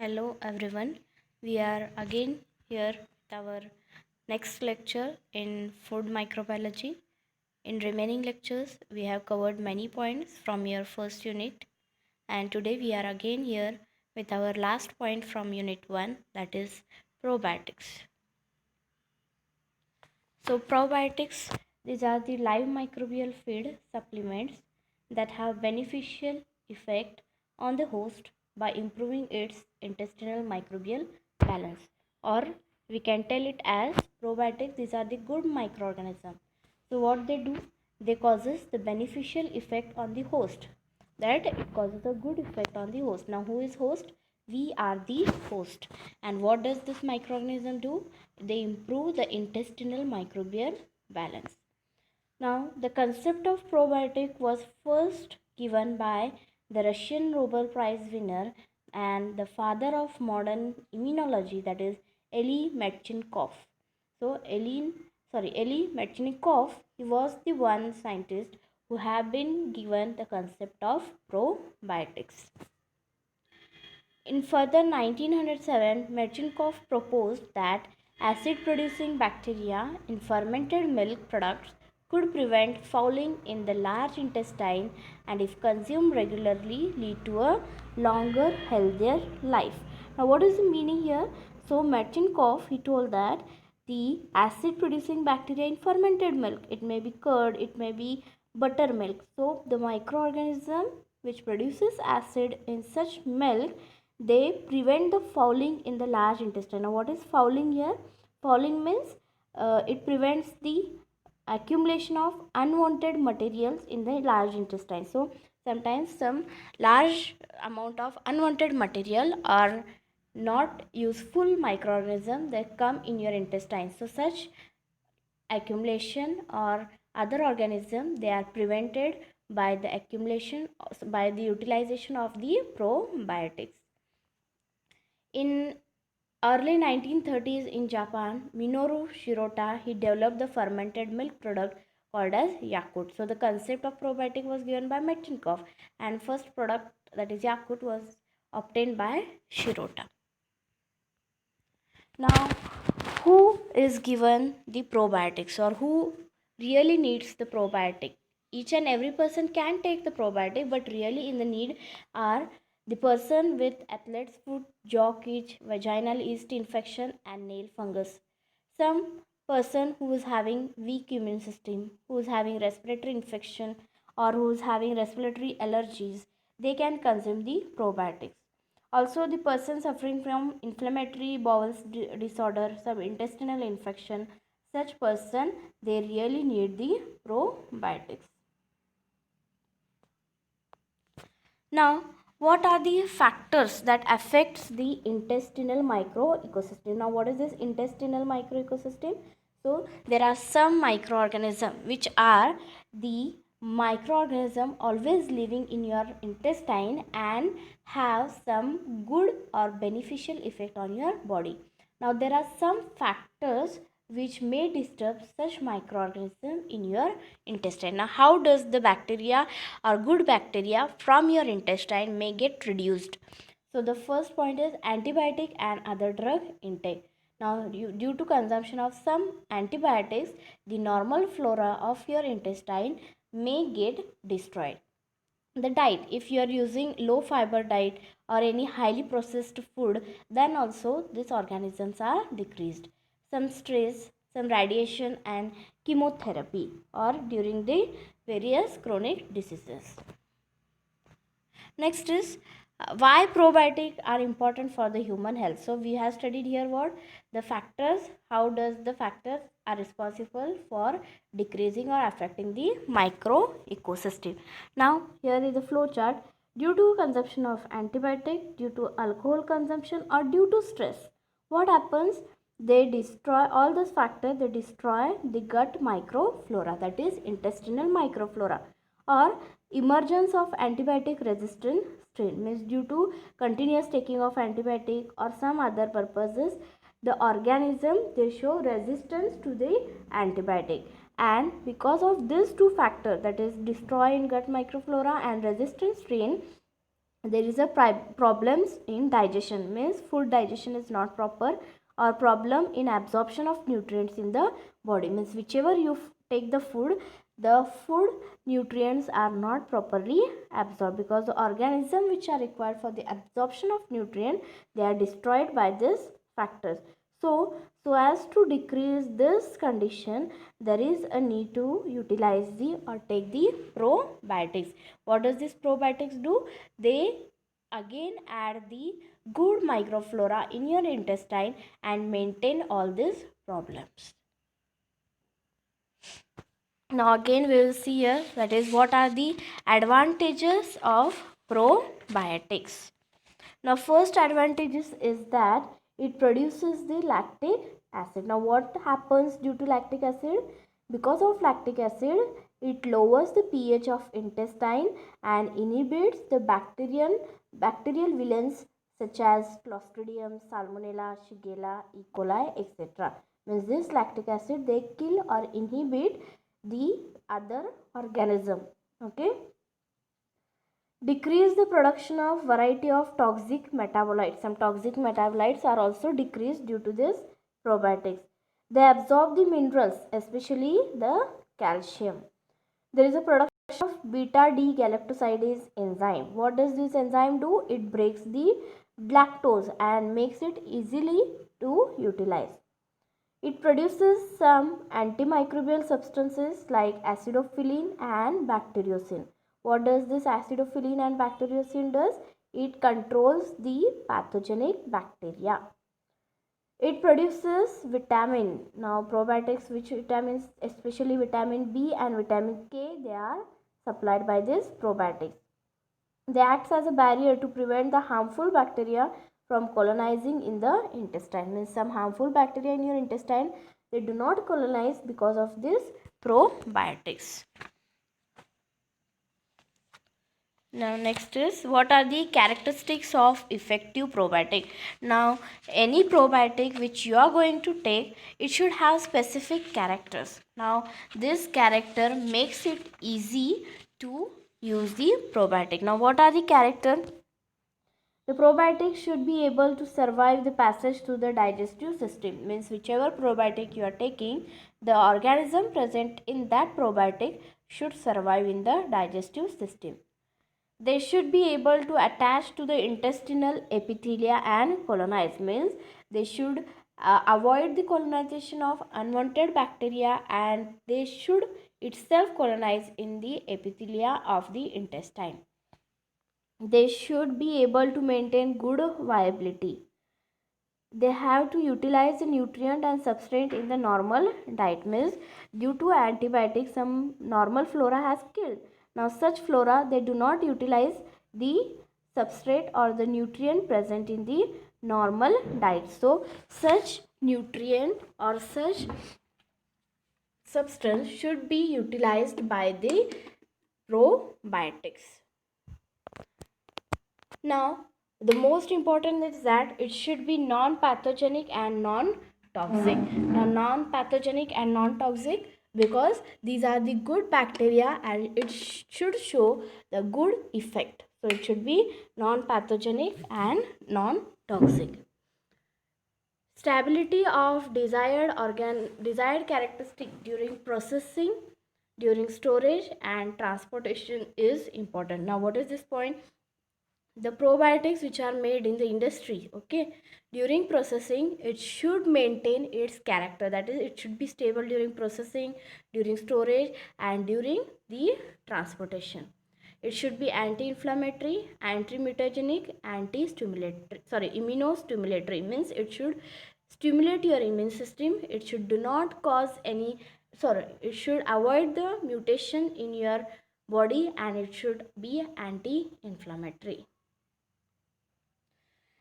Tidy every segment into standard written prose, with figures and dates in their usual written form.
Hello everyone, we are again here with our next lecture in food microbiology. In remaining lectures, we have covered many points from your first unit, and today we are again here with our last point from unit 1, that is probiotics. So probiotics, these are the live microbial feed supplements that have beneficial effect on the host by improving its intestinal microbial balance, or we can tell it as probiotics. These are the good microorganisms. So what they do, they causes the beneficial effect on the host, that it causes a good effect on the host. Now who is host? We are the host. And what does this microorganism do? They improve the intestinal microbial balance. Now the concept of probiotic was first given by the Russian Nobel Prize winner and the father of modern immunology, that is Eli Metchnikoff. So Eli Metchnikoff, he was the one scientist who have been given the concept of probiotics. In further 1907, Metchnikoff proposed that acid-producing bacteria in fermented milk products could prevent fouling in the large intestine and, if consumed regularly, lead to a longer, healthier life. Now, what is the meaning here? So, Metchnikoff, he told that the acid-producing bacteria in fermented milk, it may be curd, it may be buttermilk. So, the microorganism which produces acid in such milk, they prevent the fouling in the large intestine. Now what is fouling here? Fouling means it prevents the accumulation of unwanted materials in the large intestine. So sometimes some large amount of unwanted material are not useful microorganism that come in your intestine. So such accumulation or other organism, they are prevented by the accumulation, by the utilization of the probiotics. In early 1930s in Japan, Minoru Shirota, he developed the fermented milk product called as Yakult. So the concept of probiotic was given by Metchnikoff, and first product, that is Yakult, was obtained by Shirota. Now, who is given the probiotics, or who really needs the probiotic? Each and every person can take the probiotic, but really in the need are the person with athlete's foot, jaw itch, vaginal yeast infection, and nail fungus. Some person who is having weak immune system, who is having respiratory infection, or who is having respiratory allergies, they can consume the probiotics. Also, the person suffering from inflammatory bowel disorder, some intestinal infection, such person, they really need the probiotics. Now, what are the factors that affects the intestinal micro ecosystem? Now, what is this intestinal micro ecosystem? So, there are some microorganisms which are the microorganism always living in your intestine and have some good or beneficial effect on your body. Now, there are some factors which may disturb such microorganism in your intestine. Now, how does the bacteria or good bacteria from your intestine may get reduced? So the first point is antibiotic and other drug intake. Now, due to consumption of some antibiotics, the normal flora of your intestine may get destroyed. The diet, if you are using low fiber diet or any highly processed food, then also these organisms are decreased. Some stress, some radiation and chemotherapy, or during the various chronic diseases. Next is why probiotics are important for the human health. So we have studied here what the factors, how does the factors are responsible for decreasing or affecting the micro ecosystem. Now here is the flow chart. Due to consumption of antibiotic, due to alcohol consumption, or due to stress, what happens? They destroy all those factors, they destroy the gut microflora, that is intestinal microflora, or emergence of antibiotic resistant strain, means due to continuous taking of antibiotic or some other purposes, the organism, they show resistance to the antibiotic, and because of these two factors, that is destroy in gut microflora and resistant strain, there is a problems in digestion, means food digestion is not proper, or problem in absorption of nutrients in the body, means whichever you take the food nutrients are not properly absorbed, because the organism which are required for the absorption of nutrient, they are destroyed by these factors. So as to decrease this condition, there is a need to utilize the or take the probiotics. What does this probiotics do? They again add the good microflora in your intestine and maintain all these problems. Now again we will see here, that is what are the advantages of probiotics. Now first advantages is that it produces the lactic acid. Now what happens due to lactic acid? Because of lactic acid, it lowers the pH of intestine and inhibits the bacterial villains such as Clostridium, Salmonella, Shigella, E. coli, etc. Means this lactic acid, they kill or inhibit the other organism. Okay. Decrease the production of variety of toxic metabolites. Some toxic metabolites are also decreased due to this probiotics. They absorb the minerals, especially the calcium. There is a production of beta D galactosidase enzyme. What does this enzyme do? It breaks the lactose and makes it easily to utilize. It produces some antimicrobial substances like acidophilin and bacteriocin. What does this acidophilin and bacteriocin does? It controls the pathogenic bacteria. It produces vitamin. Now probiotics, which vitamins, especially vitamin B and vitamin K, they are supplied by this probiotics. They act as a barrier to prevent the harmful bacteria from colonizing in the intestine. Means some harmful bacteria in your intestine, they do not colonize because of this probiotics. Now next is, what are the characteristics of effective probiotic? Now any probiotic which you are going to take, it should have specific characters. Now this character makes it easy to use the probiotic. Now what are the character? The probiotic should be able to survive the passage through the digestive system. Means whichever probiotic you are taking, the organism present in that probiotic should survive in the digestive system. They should be able to attach to the intestinal epithelia and colonize. Means they should avoid the colonization of unwanted bacteria, and they should itself colonize in the epithelia of the intestine. They should be able to maintain good viability. They have to utilize the nutrient and substrate in the normal diet. Means due to antibiotics, some normal flora has killed. Now such flora, they do not utilize the substrate or the nutrient present in the normal diet. So such nutrient or such substance should be utilized by the probiotics. Now the most important is that it should be non-pathogenic and non-toxic. Now non-pathogenic and non-toxic, because these are the good bacteria and it should show the good effect. So it should be non-pathogenic and non-toxic. Stability of desired characteristic during processing, during storage and transportation is important. Now what is this point? The probiotics which are made in the industry, okay, during processing, it should maintain its character. That is, it should be stable during processing, during storage and during the transportation. It should be anti-inflammatory, anti-mutagenic, immunostimulatory. Means it should stimulate your immune system. It should do not cause any, it should avoid the mutation in your body, and it should be anti-inflammatory.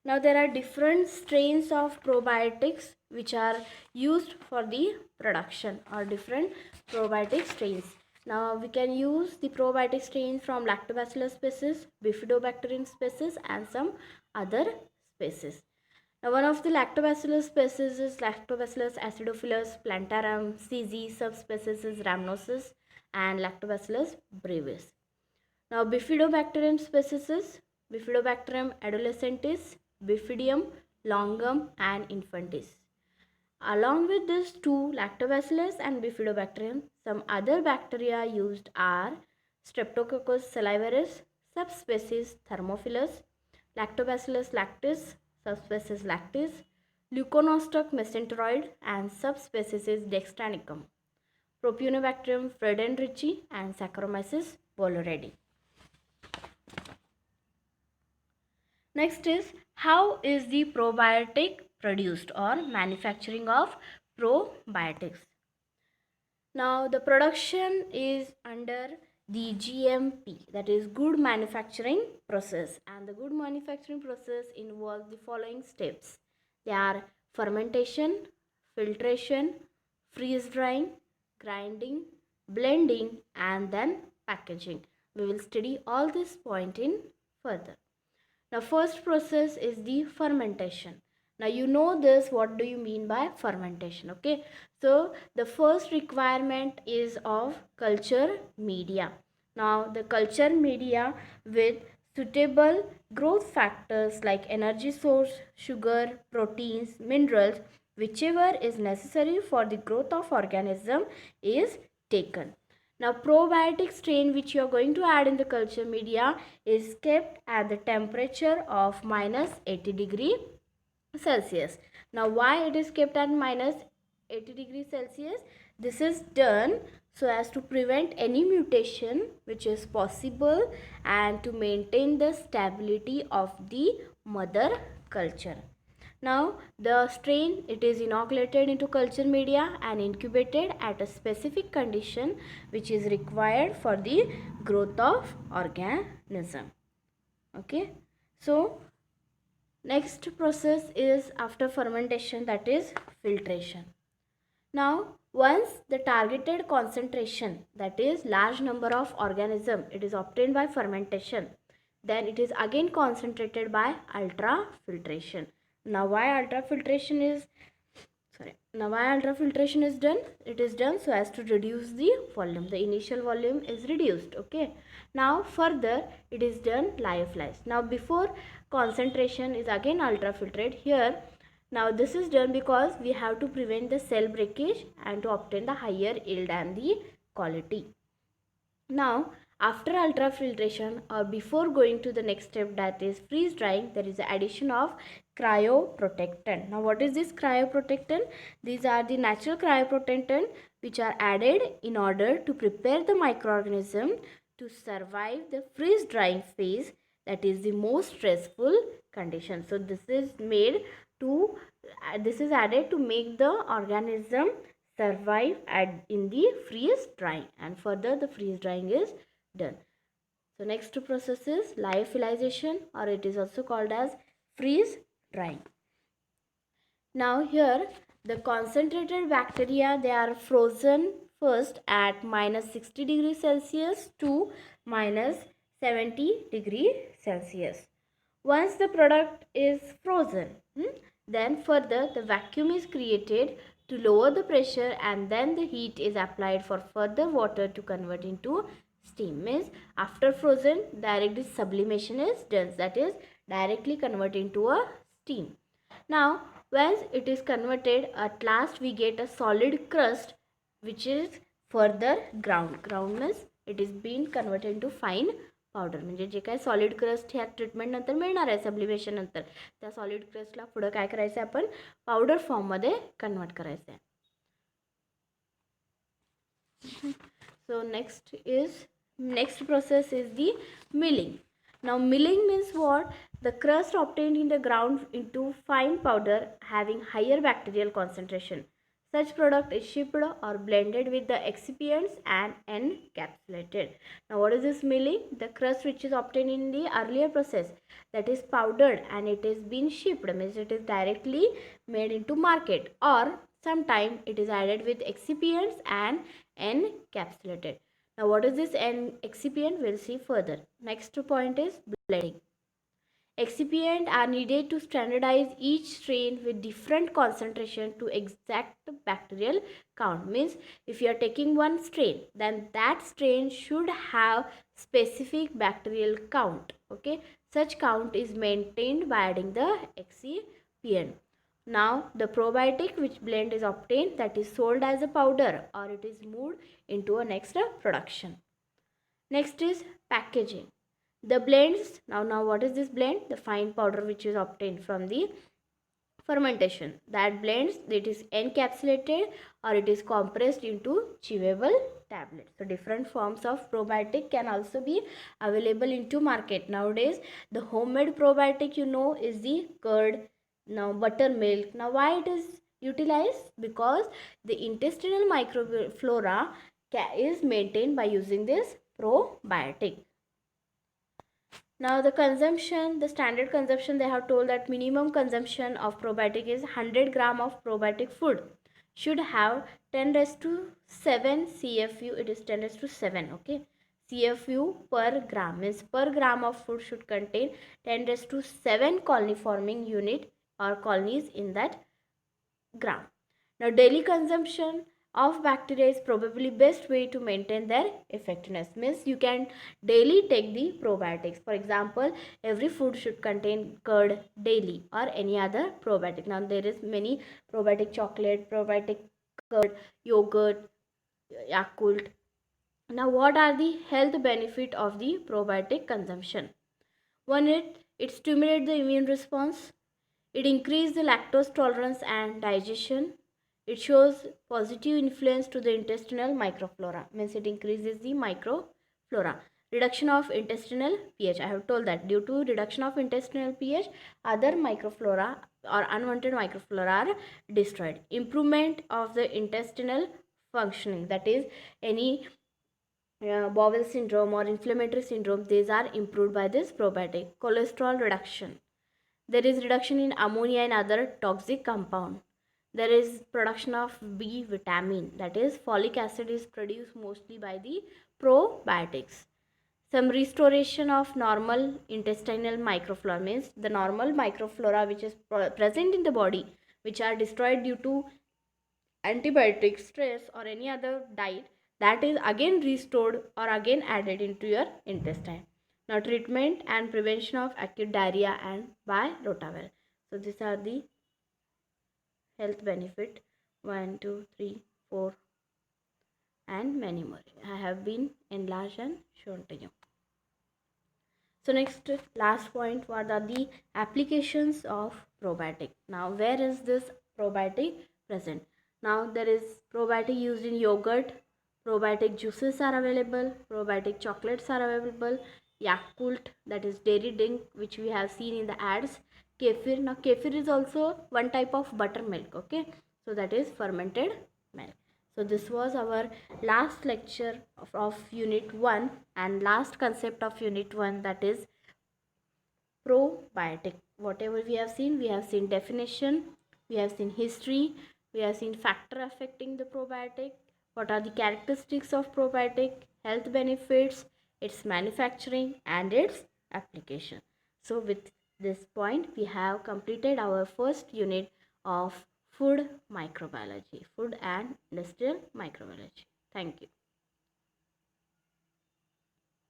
Now there are different strains of probiotics which are used for the production, or different probiotic strains. Now we can use the probiotic strains from Lactobacillus species, Bifidobacterium species and some other species. Now one of the Lactobacillus species is Lactobacillus acidophilus plantarum, CZ subspecies is Rhamnosus and Lactobacillus brevis. Now Bifidobacterium species is Bifidobacterium adolescentis, Bifidium longum, and infantis. Along with these two, Lactobacillus and Bifidobacterium, some other bacteria used are Streptococcus salivarius, subspecies Thermophilus, Lactobacillus lactis, subspecies lactis, Leuconostoc mesenteroid, and subspecies dextranicum, Propionibacterium friedenrichi, and Saccharomyces boulardii. Next is, how is the probiotic produced or manufacturing of probiotics? Now the production is under the GMP, that is good manufacturing process, and the good manufacturing process involves the following steps. They are fermentation, filtration, freeze drying, grinding, blending, and then packaging. We will study all this point in further. Now first process is the fermentation. Now you know this, what do you mean by fermentation? Okay, so the first requirement is of culture media. Now the culture media with suitable growth factors like energy source, sugar, proteins, minerals, whichever is necessary for the growth of organism is taken. Now probiotic strain which you are going to add in the culture media is kept at the temperature of minus 80 degree Celsius. Now why it is kept at minus 80 degrees Celsius? This is done so as to prevent any mutation which is possible and to maintain the stability of the mother culture. Now the strain, it is inoculated into culture media and incubated at a specific condition which is required for the growth of organism. Okay, so next process is after fermentation, that is filtration. Now once the targeted concentration, that is large number of organism, it is obtained by fermentation, then it is again concentrated by ultrafiltration. Now why ultrafiltration is done? It is done so as to reduce the volume. The initial volume is reduced. Okay, now further it is done lyophilized. Now before concentration is again ultrafiltrate. Here now this is done because we have to prevent the cell breakage and to obtain the higher yield and the quality. Now after ultrafiltration or before going to the next step, that is freeze drying, there is the addition of cryoprotectant. Now what is this cryoprotectant? These are the natural cryoprotectant which are added in order to prepare the microorganism to survive the freeze drying phase, that is the most stressful condition. So this is added to make the organism survive in the freeze drying, and further the freeze drying is done. So next process is lyophilization, or it is also called as freeze drying. Now here the concentrated bacteria, they are frozen first at minus 60 degrees Celsius to minus 70 degrees Celsius. Once the product is frozen, then further the vacuum is created to lower the pressure, and then the heat is applied for further water to convert into steam. Means after frozen, directly sublimation is done, that is directly convert into a steam. Now once it is converted, at last we get a solid crust which is further ground means it is being converted into fine powder. म्हणजे जे काय solid crust ह्या treatment नंतर मिळणार आहे sublimation नंतर, त्या solid क्रस्टला पुढे काय करायचं आहे, आपण पावडर फॉर्ममध्ये कन्वर्ट करायचं आहे. So next process is the milling. Now milling means what? The crust obtained in the ground into fine powder having higher bacterial concentration. Such product is shipped or blended with the excipients and encapsulated. Now what is this milling? The crust which is obtained in the earlier process, that is powdered and it is being shipped, means it is directly made into market, or sometime it is added with excipients and encapsulated. Now what is this excipient? We'll see further. Next point is blending. Excipients are needed to standardize each strain with different concentration to exact bacterial count. Means if you are taking one strain, then that strain should have specific bacterial count. Okay, Such count is maintained by adding the excipient. Now the probiotic which blend is obtained, that is sold as a powder or it is moved into a next production. Next is packaging. The blends, now what is this blend? The fine powder which is obtained from the fermentation. That blends, it is encapsulated or it is compressed into chewable tablets. So different forms of probiotic can also be available into market. Nowadays the homemade probiotic is the curd, now buttermilk. Now why it is utilized? Because the intestinal microflora is maintained by using this probiotic. Now the consumption, the standard consumption, they have told that minimum consumption of probiotic is 100 gram of probiotic food should have 10 raised to 7 CFU. It is 10 raised to 7, okay. CFU per gram means per gram of food should contain 10 raised to 7 colony forming unit or colonies in that gram. Now daily consumption of bacteria is probably best way to maintain their effectiveness. Means you can daily take the probiotics. For example, every food should contain curd daily or any other probiotic. Now there is many probiotic chocolate, probiotic curd, yogurt, Yakult. Now what are the health benefit of the probiotic consumption? One, it stimulates the immune response. It increases the lactose tolerance and digestion. It shows positive influence to the intestinal microflora. Means it increases the microflora. Reduction of intestinal pH. I have told that due to reduction of intestinal pH, other microflora or unwanted microflora are destroyed. Improvement of the intestinal functioning. That is any bowel syndrome or inflammatory syndrome. These are improved by this probiotic. Cholesterol reduction. There is reduction in ammonia and other toxic compound. There is production of B vitamin, that is folic acid is produced mostly by the probiotics. Some restoration of normal intestinal microflora means the normal microflora which is present in the body which are destroyed due to antibiotic stress or any other diet, that is again restored or again added into your intestine. Now treatment and prevention of acute diarrhea and by rotavirus. So these are the health benefit 1, 2, 3, 4 and many more. I have been enlarged and shown to you. So next last point, what are the applications of probiotic? Now where is this probiotic present? Now there is probiotic used in yogurt, probiotic juices are available, probiotic chocolates are available, Yakult, that is dairy drink which we have seen in the ads, kefir. Now kefir is also one type of buttermilk, okay. So that is fermented milk. So this was our last lecture of unit 1 and last concept of unit 1, that is probiotic. Whatever we have seen definition, we have seen history, we have seen factor affecting the probiotic, what are the characteristics of probiotic, health benefits, its manufacturing and its application. So with this point we have completed our first unit of food microbiology, food and industrial microbiology. Thank you.